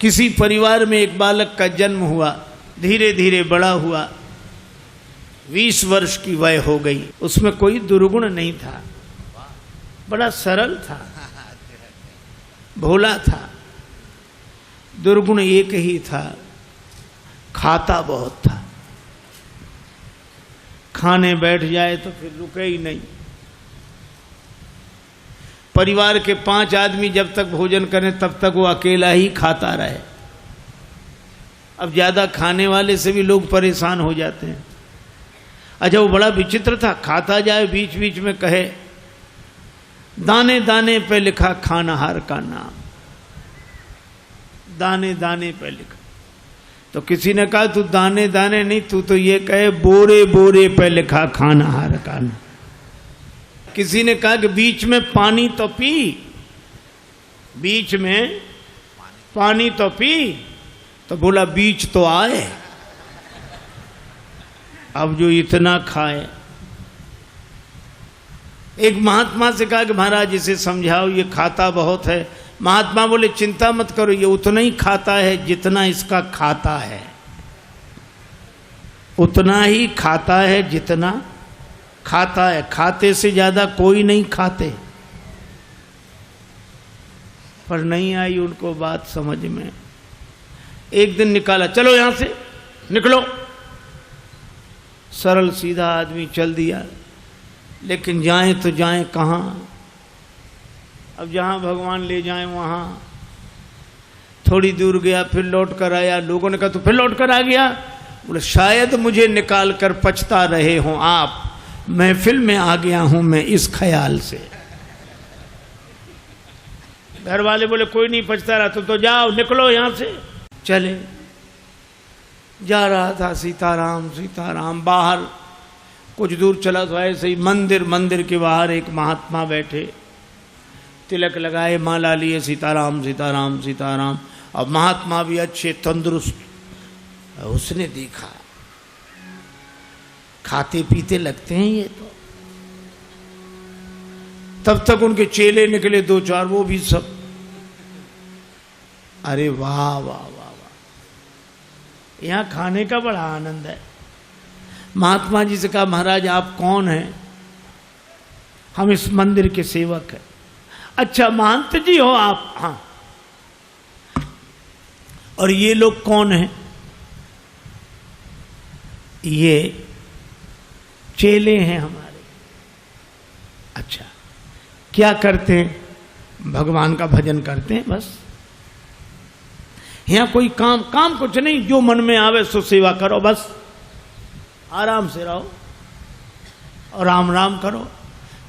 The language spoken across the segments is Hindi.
किसी परिवार में एक बालक का जन्म हुआ, धीरे धीरे बड़ा हुआ, 20 वर्ष की वय हो गई। उसमें कोई दुर्गुण नहीं था, बड़ा सरल था, भोला था। दुर्गुण एक ही था, खाता बहुत था। खाने बैठ जाए तो फिर रुके ही नहीं। परिवार के 5 आदमी जब तक भोजन करें तब तक वो अकेला ही खाता रहे। अब ज्यादा खाने वाले से भी लोग परेशान हो जाते हैं। अच्छा, वो बड़ा विचित्र था, खाता जाए बीच बीच में कहे दाने दाने पे लिखा खानाहार का नाम, दाने दाने पे लिखा। तो किसी ने कहा तू दाने दाने नहीं, तू तो ये कहे बोरे बोरे पे लिखा खानाहार का नाम। किसी ने कहा कि बीच में पानी तो पी, बीच में पानी तो पी, तो बोला बीच तो आए। अब जो इतना खाए। एक महात्मा से कहा कि महाराज इसे समझाओ, ये खाता बहुत है। महात्मा बोले चिंता मत करो, ये उतना ही खाता है जितना इसका खाता है, उतना ही खाता है जितना खाता है। खाते से ज्यादा कोई नहीं खाते। पर नहीं आई उनको बात समझ में। एक दिन निकाला, चलो यहां से निकलो। सरल सीधा आदमी चल दिया, लेकिन जाएं तो जाएं कहां? अब जहां भगवान ले जाएं वहां। थोड़ी दूर गया, फिर लौट कर आया। लोगों ने कहा तू फिर लौट कर आ गया? बोले शायद मुझे निकाल कर पछता रहे हों आप, महफिल में आ गया हूं मैं इस ख्याल से। घर वाले बोले कोई नहीं पछता रहा, तुम तो जाओ, निकलो यहां से। चले, जा रहा था सीताराम सीताराम। बाहर कुछ दूर चला तो ऐसे ही मंदिर के बाहर एक महात्मा बैठे, तिलक लगाए, माला लिए, सीताराम सीताराम सीताराम। अब महात्मा भी अच्छे तंदुरुस्त। उसने देखा खाते पीते लगते हैं ये तो। तब तक उनके चेले निकले 2-4, वो भी सब। अरे वाह वाह वाह वाह, यहां खाने का बड़ा आनंद है। महात्मा जी से कहा महाराज आप कौन हैं? हम इस मंदिर के सेवक हैं। अच्छा महंत जी हो आप? हाँ। और ये लोग कौन हैं? ये चेले हैं हमारे। अच्छा, क्या करते हैं? भगवान का भजन करते हैं बस। यहां कोई काम कुछ नहीं, जो मन में आवे सो सेवा करो बस। आराम से रहो और राम राम करो।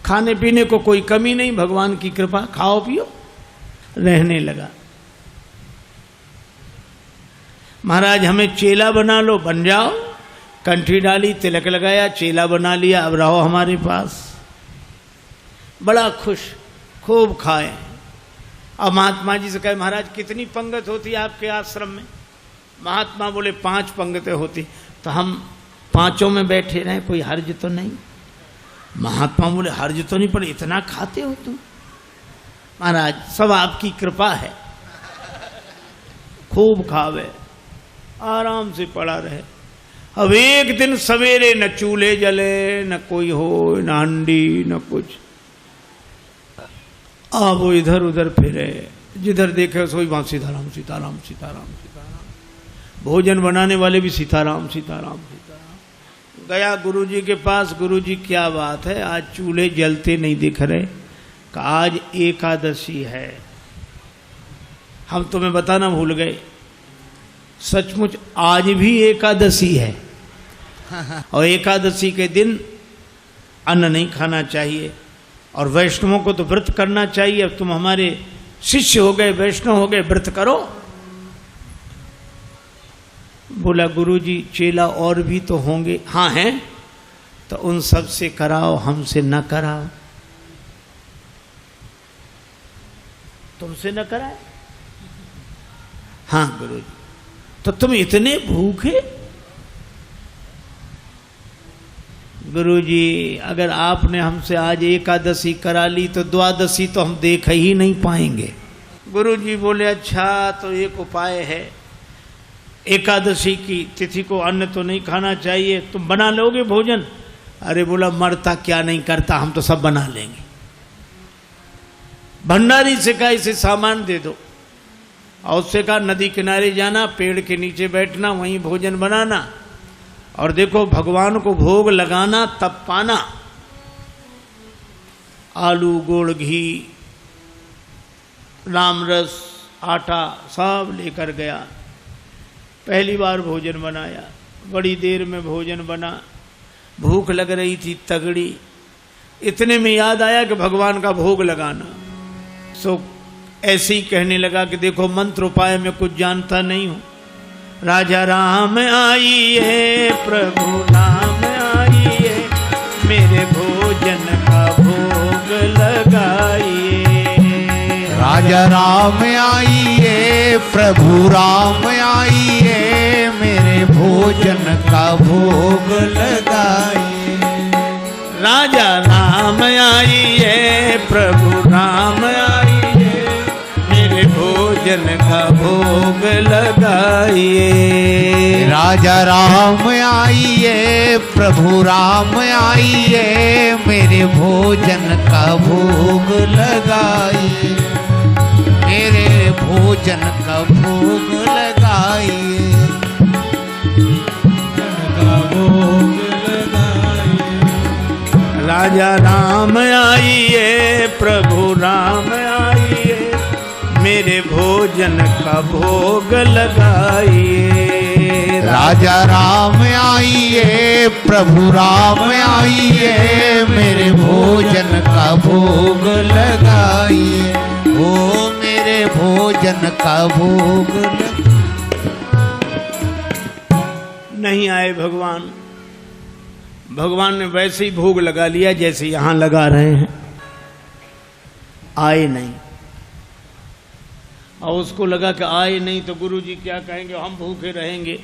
खाने पीने को कोई कमी नहीं, भगवान की कृपा, खाओ पियो। रहने लगा। महाराज हमें चेला बना लो, बन जाओ। कंठी डाली, तिलक लगाया, चेला बना लिया, अब रहो हमारे पास। बड़ा खुश, खूब खाए। अब महात्मा जी से कहे महाराज कितनी पंगत होती है आपके आश्रम में? महात्मा बोले 5 पंगतें होती। तो हम 5 में बैठे रहे, कोई हर्ज तो नहीं? महात्मा बोले हर्ज तो नहीं, पर इतना खाते हो तुम? महाराज सब आपकी कृपा है। खूब खावे, आराम से पड़ा रहे। अब एक दिन सवेरे न चूल्हे जले, न कोई हो, न हंडी, न कुछ। अब वो इधर उधर फिरे, जिधर देखे सोई वहां सीताराम सीताराम सीताराम सीताराम। भोजन बनाने वाले भी सीताराम सीताराम सीताराम। गया गुरुजी के पास, गुरुजी क्या बात है, आज चूल्हे जलते नहीं दिख रहे? कि आज एकादशी है। हम तुम्हें बताना भूल गए, सचमुच आज भी एकादशी है। और एकादशी के दिन अन्न नहीं खाना चाहिए, और वैष्णवों को तो व्रत करना चाहिए। अब तुम हमारे शिष्य हो गए, वैष्णव हो गए, व्रत करो। बोला गुरुजी चेला और भी तो होंगे? हाँ हैं। तो उन सब से कराओ, हमसे न कराओ। तुमसे न कराए? हाँ गुरुजी। तो तुम इतने भूखे? गुरुजी अगर आपने हमसे आज एकादशी करा ली तो द्वादशी तो हम देख ही नहीं पाएंगे। गुरुजी बोले अच्छा तो एक उपाय है, एकादशी की तिथि को अन्न तो नहीं खाना चाहिए, तुम बना लोगे भोजन? अरे बोला मरता क्या नहीं करता, हम तो सब बना लेंगे। भंडारी से कहा इसे सामान दे दो, और उससे कहा नदी किनारे जाना, पेड़ के नीचे बैठना, वहीं भोजन बनाना, और देखो भगवान को भोग लगाना तब पाना। आलू, गुड़, घी, राम रस, आटा सब लेकर गया। पहली बार भोजन बनाया, बड़ी देर में भोजन बना, भूख लग रही थी तगड़ी। इतने में याद आया कि भगवान का भोग लगाना। सो ऐसे ही कहने लगा कि देखो मंत्र उपाय में कुछ जानता नहीं हूं। राजा राम आइए, प्रभु नाम आइए, मेरे भोजन का भोग लगाइए। राजा राम आइए, प्रभु राम आइए, मेरे भोजन का भोग लगाइए। राजा राम आइए, प्रभु राम आइए, मेरे भोजन का भोग लगाइए। राजा राम आइए, प्रभु राम आइए, मेरे भोजन का भोग लगाइए। मेरे भोजन का भोग लगाइए। राजा राम आइए, प्रभु राम आइए, मेरे भोजन का भोग लगाइए। राजा राम आइए, प्रभु राम आइए, मेरे भोजन का भोग लगाइए। ओ मेरे भोजन का भोग नहीं आए भगवान। भगवान ने वैसे ही भोग लगा लिया जैसे यहां लगा रहे हैं, आए नहीं। और उसको लगा कि आए नहीं तो गुरुजी क्या कहेंगे, हम भूखे रहेंगे।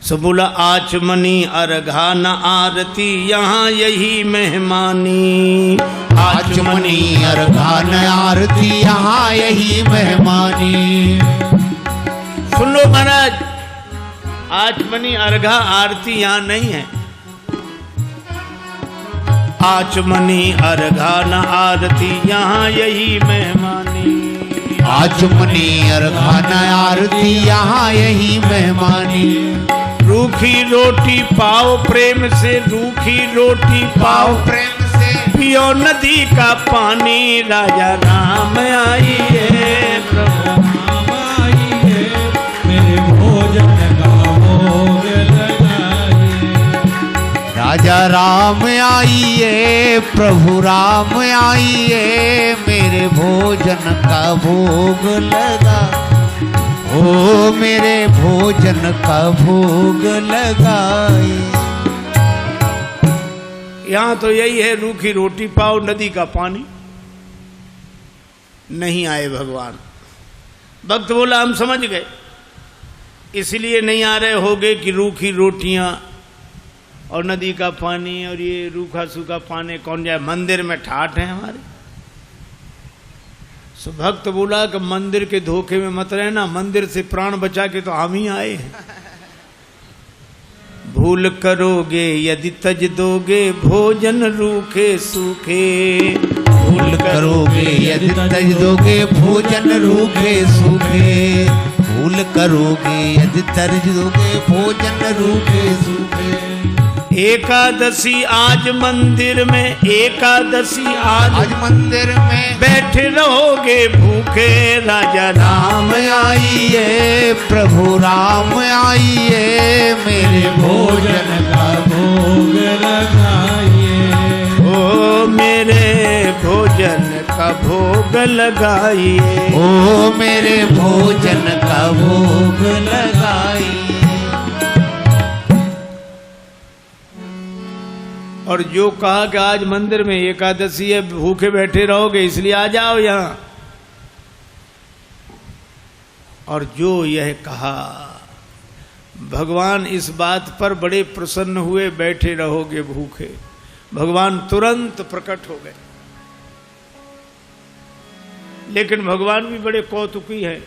सो बोला आचमनी अर्घा न आरती, यहाँ यही मेहमानी। आचमनी अर्घा न आरती, यहाँ यही मेहमानी। सुन लो महाराज, आचमनी अर्घा आरती यहाँ नहीं है। आचमनी अर्घा न आरती, यहाँ यही मेहमानी। आचमनी अर्घा न आरती, यहाँ यही मेहमानी। रूखी रोटी पाओ प्रेम से, रूखी रोटी पाओ प्रेम से, पियो नदी का पानी। राजा राम आइए, प्रभु राम आइए, मेरे भोजन का भोग लगाइए। राजा राम आइए, प्रभु राम आइए, मेरे भोजन का भोग लगा। ओ मेरे भोजन का भोग लगाए। यहाँ तो यही है, रूखी रोटी पाओ नदी का पानी। नहीं आए भगवान। भक्त बोला हम समझ गए, इसलिए नहीं आ रहे होगे कि रूखी रोटियां और नदी का पानी और ये रूखा सूखा पानी कौन जाए, मंदिर में ठाठ है हमारे। सो भक्त बोला कि मंदिर के धोखे में मत रहना, मंदिर से प्राण बचा के तो हम ही आए हैं। भूल करोगे यदि तज दोगे, भोजन रूखे सूखे। भूल करोगे यदि तज दोगे, भोजन रूखे सूखे। भूल करोगे यदि तज दोगे, भोजन रूखे सूखे। एकादशी आज मंदिर में, एकादशी आज मंदिर में, बैठे रहोगे भूखे। राजा राम आइए, प्रभु राम आइए, मेरे भोजन का भोग लगाइए। ओ मेरे भोजन का भोग लगाइए। ओ मेरे भोजन का भोग लगाइए। और जो कहा कि आज मंदिर में एकादशी है, भूखे बैठे रहोगे इसलिए आ जाओ यहां। और जो यह कहा, भगवान इस बात पर बड़े प्रसन्न हुए, बैठे रहोगे भूखे। भगवान तुरंत प्रकट हो गए। लेकिन भगवान भी बड़े कौतुकी है।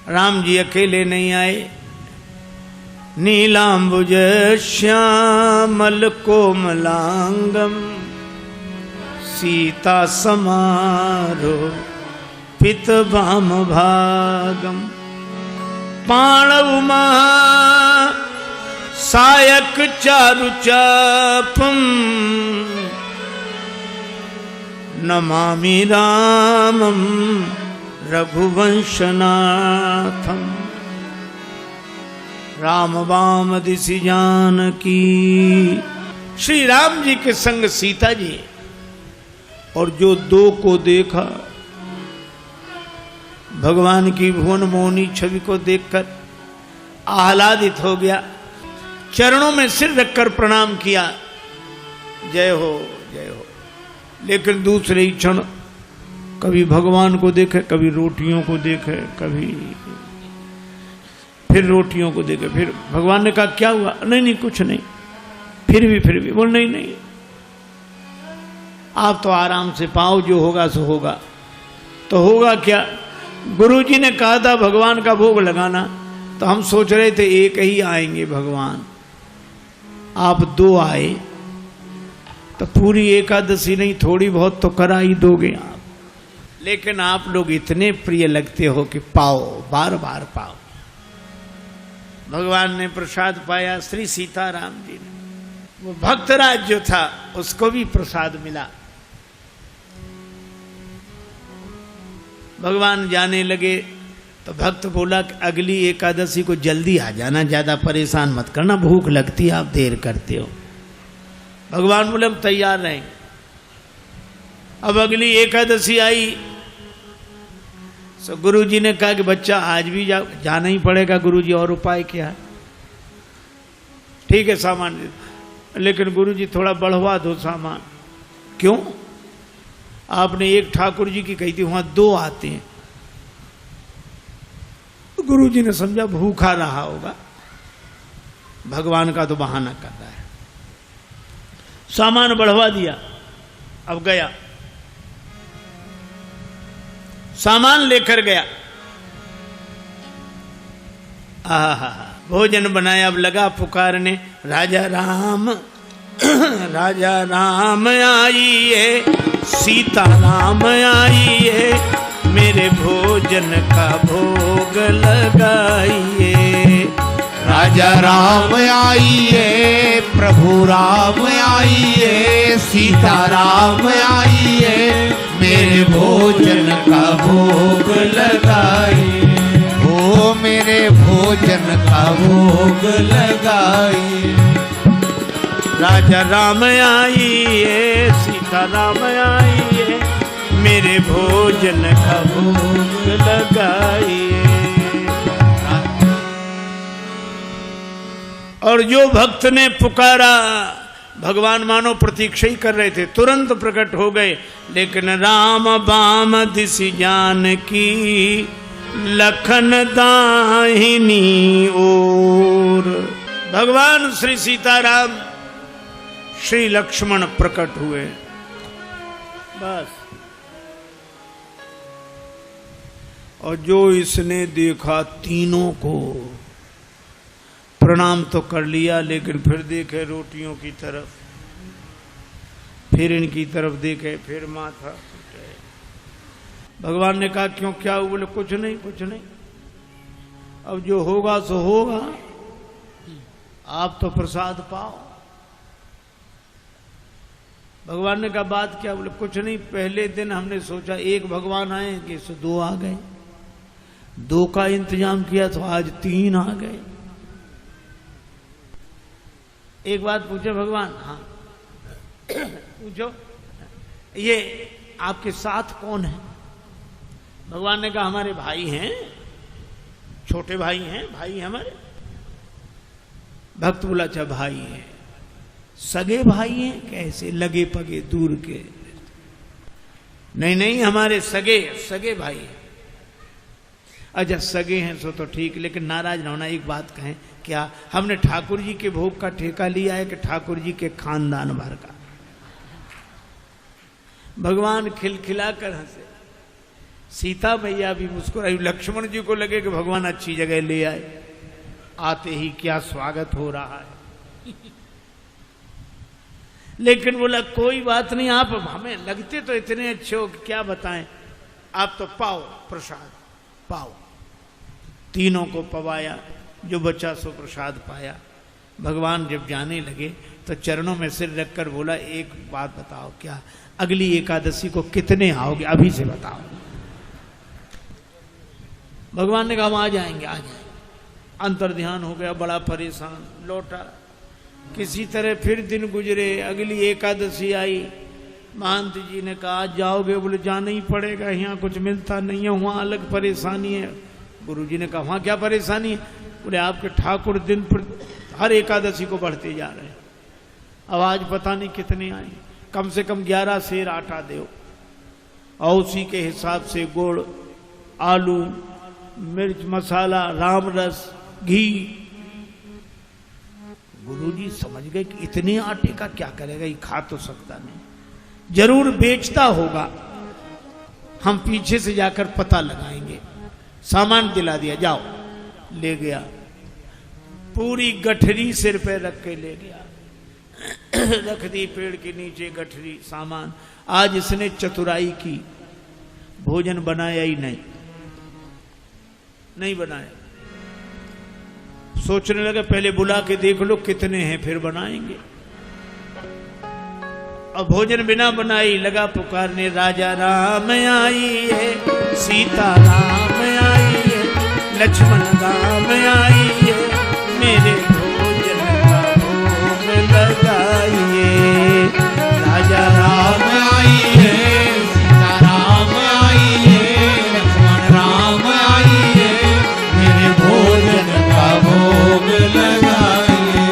राम जी अकेले नहीं आए, नीलांबुज श्यामल कोमलांगम सीता समारो पित भाम भागम पाणव महा सायक चारु चापम नमामि रामम रघुवंशनाथम। राम वाम दिशि जानकी, श्री राम जी के संग सीता जी, और जो दो को देखा भगवान की भुवन मोहनी छवि को देखकर आह्लादित हो गया, चरणों में सिर रखकर प्रणाम किया, जय हो जय हो। लेकिन दूसरे ही क्षण कभी भगवान को देखे, कभी रोटियों को देखे, कभी फिर रोटियों को देखे। फिर भगवान ने कहा क्या हुआ? नहीं नहीं कुछ नहीं। फिर भी बोल नहीं नहीं, आप तो आराम से पाओ, जो होगा सो होगा। तो होगा क्या? गुरुजी ने कहा था भगवान का भोग लगाना, तो हम सोच रहे थे एक ही आएंगे भगवान, आप दो आए तो पूरी एकादशी नहीं थोड़ी बहुत तो करा ही दोगे आप। लेकिन आप लोग इतने प्रिय लगते हो कि पाओ, बार बार पाओ। भगवान ने प्रसाद पाया, श्री सीताराम जी ने। वो भक्तराज जो था उसको भी प्रसाद मिला। भगवान जाने लगे तो भक्त बोला कि अगली एकादशी को जल्दी आ जाना, ज्यादा परेशान मत करना, भूख लगती है, आप देर करते हो। भगवान बोले हम तैयार रहेंगे। अब अगली एकादशी आई तो गुरुजी ने कहा कि बच्चा आज भी जाना ही पड़ेगा गुरुजी, और उपाय क्या है? ठीक है सामान, लेकिन गुरुजी थोड़ा बढ़वा दो सामान। क्यों? आपने एक ठाकुर जी की कही थी, वहां दो आते हैं। गुरुजी ने समझा भूखा रहा होगा, भगवान का तो बहाना कर रहा है। सामान बढ़वा दिया। अब गया, सामान लेकर गया, भोजन बनाया। अब लगा पुकारने, राजा राम राजा राम आइए, सीता राम आइए, मेरे भोजन का भोग लगाइए। राजा राम आइए, प्रभु राम आइए, सीता राम आइए, मेरे भोजन का भोग लगाइए। ओ मेरे भोजन का भोग लगाइए। राजा राम आइए, सीता राम आइए, मेरे भोजन का भोग लगाइए। और जो भक्त ने पुकारा, भगवान मानो प्रतीक्षा ही कर रहे थे, तुरंत प्रकट हो गए। लेकिन राम बाम दिशि जानकी, लखन दाहिनी ओर। भगवान श्री सीताराम श्री लक्ष्मण प्रकट हुए। बस। और जो इसने देखा तीनों को प्रणाम तो कर लिया, लेकिन फिर देखे रोटियों की तरफ, फिर इनकी तरफ देखे, फिर माथा। भगवान ने कहा क्यों, क्या हुआ? बोले कुछ नहीं कुछ नहीं, अब जो होगा सो होगा, आप तो प्रसाद पाओ। भगवान ने कहा बात क्या? बोले कुछ नहीं, पहले दिन हमने सोचा एक भगवान आएंगे, सो दो आ गए, दो का इंतजाम किया तो आज तीन आ गए। एक बात पूछे भगवान? हाँ पूछो, ये आपके साथ कौन है? भगवान ने कहा हमारे भाई हैं, छोटे भाई हैं, भाई हमारे। भक्त बोला अच्छा भाई हैं, सगे भाई हैं? कैसे? लगे पगे दूर के? नहीं नहीं, हमारे सगे सगे भाई हैं। अच्छा सगे हैं सो तो ठीक, लेकिन नाराज ना होना, एक बात कहें, क्या हमने ठाकुर जी के भोग का ठेका लिया है कि ठाकुर जी के खानदान भर का? भगवान खिलखिला कर हंसे, सीता मैया भी मुस्कुराई। लक्ष्मण जी को लगे कि भगवान अच्छी जगह ले आए, आते ही क्या स्वागत हो रहा है। लेकिन बोला कोई बात नहीं, आप हमें लगते तो इतने अच्छे हो कि क्या बताएं, आप तो पाओ प्रसाद पाओ। तीनों को पवाया, जो बचा सो प्रसाद पाया। भगवान जब जाने लगे तो चरणों में सिर रखकर बोला एक बात बताओ, क्या अगली एकादशी को कितने आओगे, अभी से बताओ। भगवान ने कहा हम आ जाएंगे आ जाएंगे। अंतर ध्यान हो गया, बड़ा परेशान, लौटा। किसी तरह फिर दिन गुजरे, अगली एकादशी आई। महंत जी ने कहा आज जाओगे, बोले जाना ही पड़ेगा, यहाँ कुछ मिलता नहीं है, वहाँ अलग परेशानी है। गुरु जी ने कहा वहाँ क्या परेशानी है, बोले आपके ठाकुर दिन पर हर एकादशी को बढ़ते जा रहे हैं, अब आज पता नहीं कितने आए, कम से कम 11 सेर आटा दो, और उसी के हिसाब से गुड़, आलू, मिर्च मसाला, राम रस, घी। गुरुजी समझ गए कि इतने आटे का क्या करेगा, ये खा तो सकता नहीं, जरूर बेचता होगा, हम पीछे से जाकर पता लगाएंगे। सामान दिला दिया, जाओ। ले गया, पूरी गठरी सिर पे रख के ले गया, रख दी पेड़ के नीचे गठरी, सामान। आज इसने चतुराई की, भोजन बनाया ही नहीं बनाया। सोचने लगा पहले बुला के देख लो कितने हैं, फिर बनाएंगे। अब भोजन बिना बनाई लगा पुकारने, राजा राम आइए, सीता राम आइए, लक्ष्मण राम आइए, मेरे भोजन का भोग लगाइए। राजा राम आइए, सीता राम आइए, लक्ष्मण राम आइए, मेरे भोजन का भोग लगाइए।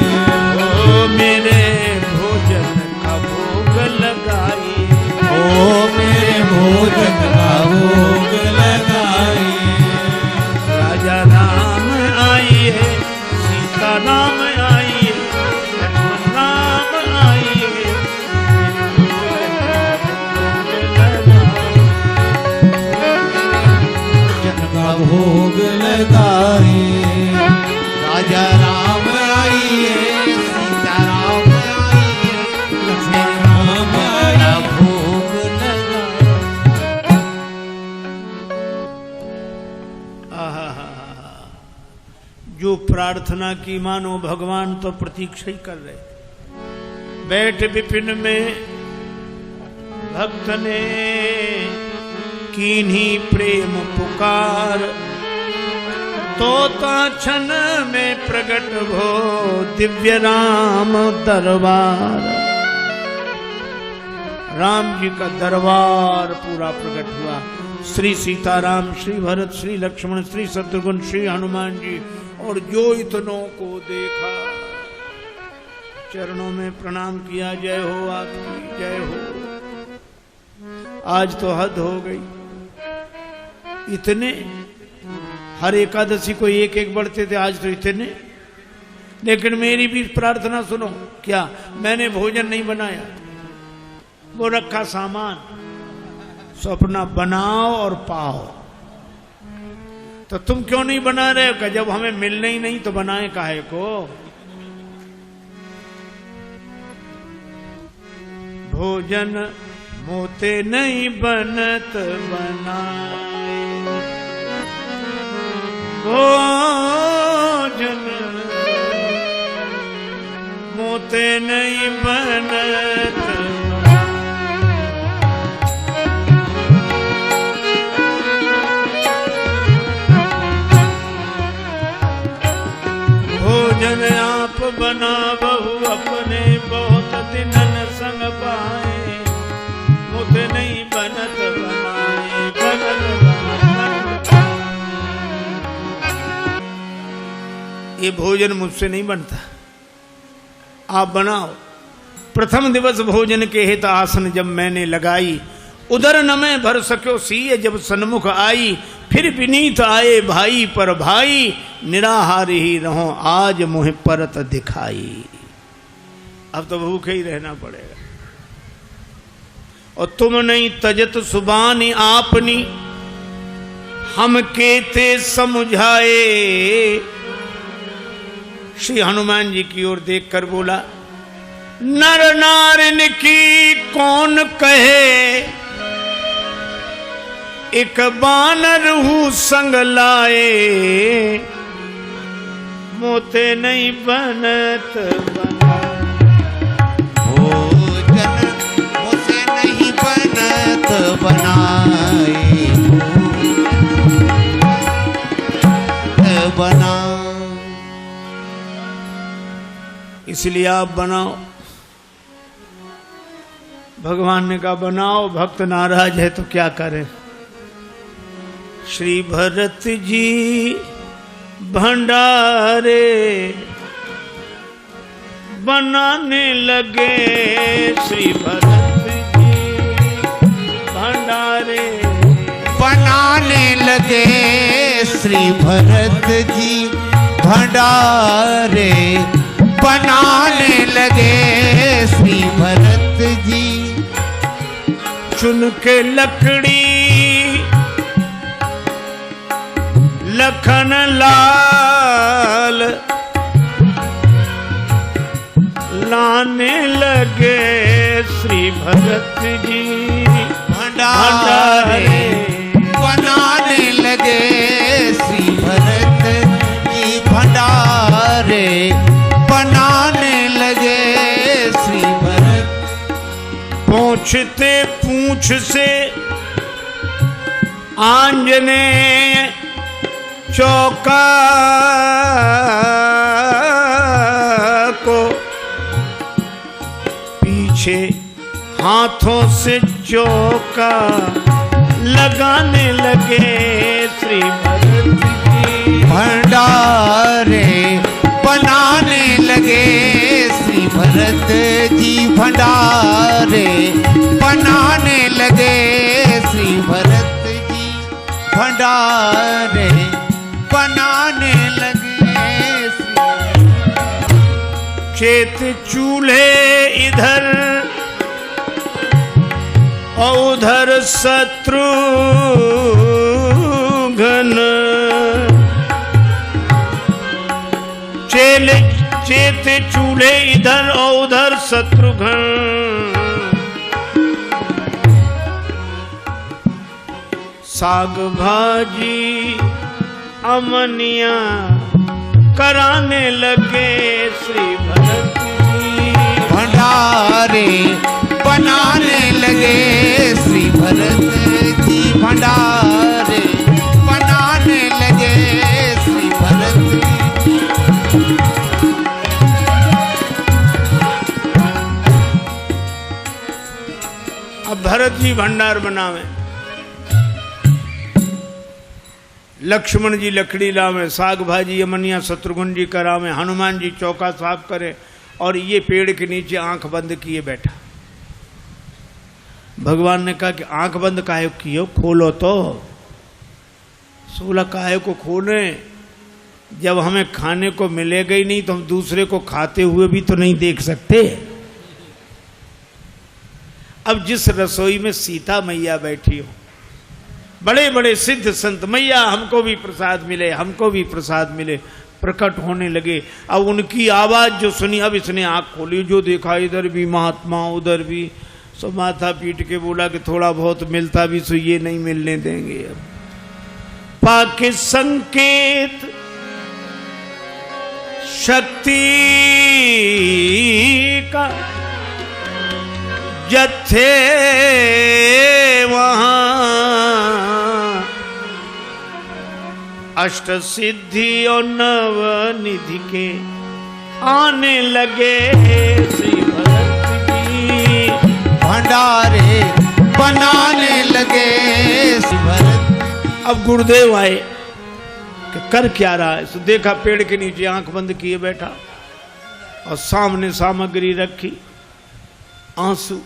ओ मेरे भोजन का भोग लगाइए, ओ मेरे भोजन का भोग लगाइए। राजा राम आइए, सीता राम आइए, लक्ष्मण राम आइए, भोजन का भोग लगाइए। राजा राम आइए, सीता राम आइए, लक्ष्मण राम आइए, भोग लगाइए। आहा, जो प्रार्थना की मानो भगवान तो प्रतीक्षा ही कर रहे थे। बैठ विपिन में भक्त ने कीन्ही प्रेम पुकार, तोता क्षण में प्रकट हो दिव्य राम दरबार। राम जी का दरबार पूरा प्रकट हुआ। श्री सीताराम, श्री भरत, श्री लक्ष्मण, श्री शत्रुघ्न, श्री हनुमान जी, और जो इतनों को देखा चरणों में प्रणाम किया। जय हो आपकी, जय हो। आज तो हद हो गई, इतने हर एकादशी को एक एक बढ़ते थे, आज तो इतने। लेकिन मेरी भी प्रार्थना सुनो, क्या मैंने भोजन नहीं बनाया, वो रखा सामान, सो अपना बनाओ और पाओ। तो तुम क्यों नहीं बना रहे हो, जब हमें मिलना ही नहीं तो बनाए काहे को। भोजन मोते नहीं बनत बनाए, भोजन मोते नहीं बनत। भोजन आप बना बहु अपने, बहुत दिनन संग पाए, मुझ नहीं बनत बनाए, बनत बनत। ये भोजन मुझसे नहीं बनता, आप बनाओ। प्रथम दिवस भोजन के हित आसन जब मैंने लगाई, उधर न मैं भर सक्यो सीय जब सन्मुख आई। फिर विनीत आए भाई पर भाई, निराहार ही रहो आज मुझे परत दिखाई। अब तो भूखे ही रहना पड़ेगा। और तुम नहीं तजत सुबानी आपनी, हम केते समझाए। श्री हनुमान जी की ओर देखकर बोला, नर नारिन की कौन कहे, एक बानर हूँ संग लाए। मोते नहीं बनत बना, भोजन मुझसे नहीं बनत बनाए। बना इसलिए आप बनाओ। भगवान ने कहा बनाओ, भक्त नाराज है तो क्या करें। श्री भरत जी भंडारे बनाने लगे, श्री भरत जी भंडारे बनाने लगे। श्री भरत जी भंडारे बनाने लगे। श्री भरत जी चुन के लकड़ी लखन लाल लाने लगे। श्री भरत जी भंडारे बनाने लगे। श्री भरत जी भंडारे बनाने लगे। श्री भरत पूछते पूछ से आंजनेय चौका को, पीछे हाथों से चौका लगाने लगे। श्री भरत जी भंडारे बनाने लगे। श्री भरत जी भंडारे बनाने लगे। श्री भरत जी भंडारे बनाने लगे। खेत चूल्हे इधर और उधर शत्रुघ्न, चेत चूल्हे इधर और उधर शत्रुघ्न। साग भाजी अमनिया कराने लगे। श्री भरत जी भंडारे बनाने लगे। श्री भरत जी भंडारे बनाने लगे। श्री भरत जी अब भरत जी भंडार बनावे, लक्ष्मण जी लकड़ी लावे, साग भाजी अमनिया शत्रुघ्न जी करावे, हनुमान जी चौका साफ करे और ये पेड़ के नीचे आंख बंद किए बैठा। भगवान ने कहा कि आंख बंद काहे किए, खोलो तो। सोला काहे को खोले, जब हमें खाने को मिलेगा ही नहीं तो हम दूसरे को खाते हुए भी तो नहीं देख सकते। अब जिस रसोई में सीता मैया बैठी हो, बड़े बड़े सिद्ध संत, मैया हमको भी प्रसाद मिले, हमको भी प्रसाद मिले, प्रकट होने लगे। अब उनकी आवाज जो सुनी, अब इसने आंख खोली, जो देखा इधर भी महात्मा उधर भी, सो माथा पीट के बोला कि थोड़ा बहुत मिलता भी सो ये नहीं मिलने देंगे। अब पाके संकेत शक्ति का जत्थे वहां अष्ट सिद्धि और नव निधि के आने लगे। श्री भरत जी भंडारे बनाने लगे। श्री भरत अब गुरुदेव आए कि कर क्या रहा है। तो देखा पेड़ के नीचे आंख बंद किए बैठा और सामने सामग्री रखी, आंसू।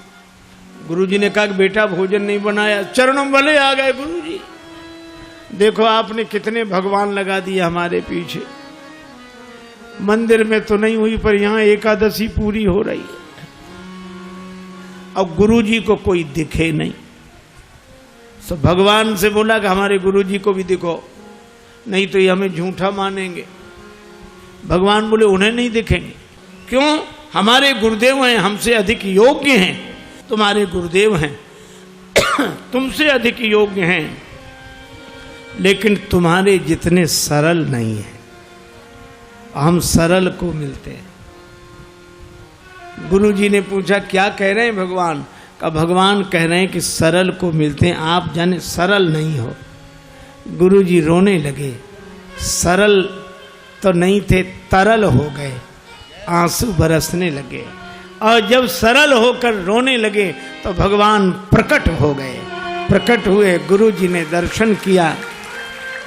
गुरुजी ने कहा कि बेटा भोजन नहीं बनाया। चरणों वाले आ गए, गुरुजी देखो आपने कितने भगवान लगा दिए हमारे पीछे। मंदिर में तो नहीं हुई पर यहाँ एकादशी पूरी हो रही है। और गुरु जी को कोई दिखे नहीं। तो भगवान से बोला कि हमारे गुरु जी को भी दिखो, नहीं तो ये हमें झूठा मानेंगे। भगवान बोले उन्हें नहीं दिखेंगे। क्यों? हमारे गुरुदेव हैं, हमसे अधिक योग्य हैं। तुम्हारे गुरुदेव हैं, तुमसे अधिक योग्य हैं, लेकिन तुम्हारे जितने सरल नहीं हैं। हम सरल को मिलते हैं। गुरु जी ने पूछा क्या कह रहे हैं भगवान? का भगवान कह रहे हैं कि सरल को मिलते हैं, आप जाने सरल नहीं हो। गुरु जी रोने लगे। सरल तो नहीं थे, तरल हो गए, आंसू बरसने लगे। और जब सरल होकर रोने लगे तो भगवान प्रकट हो गए। प्रकट हुए, गुरु जी ने दर्शन किया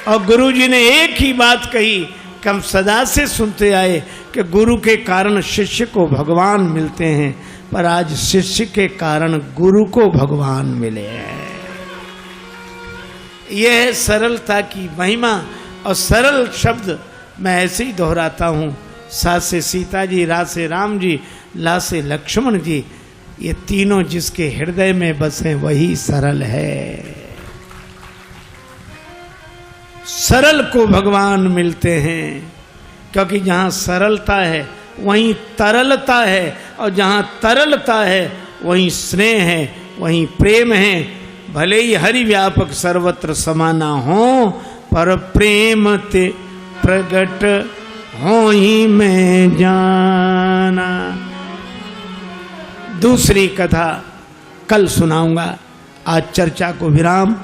और गुरु जी ने एक ही बात कही कि हम सदा से सुनते आए कि गुरु के कारण शिष्य को भगवान मिलते हैं, पर आज शिष्य के कारण गुरु को भगवान मिले हैं। यह है सरलता की महिमा। और सरल शब्द मैं ऐसे ही दोहराता हूँ। सा से सीता जी, रा से राम जी, ला से लक्ष्मण जी, ये तीनों जिसके हृदय में बसे वही सरल है। सरल को भगवान मिलते हैं, क्योंकि जहाँ सरलता है वहीं तरलता है, और जहाँ तरलता है वहीं स्नेह है, वहीं प्रेम है। भले ही हरि व्यापक सर्वत्र समाना हो, पर प्रेम ते प्रगट हो ही मैं जाना। दूसरी कथा कल सुनाऊंगा। आज चर्चा को विराम।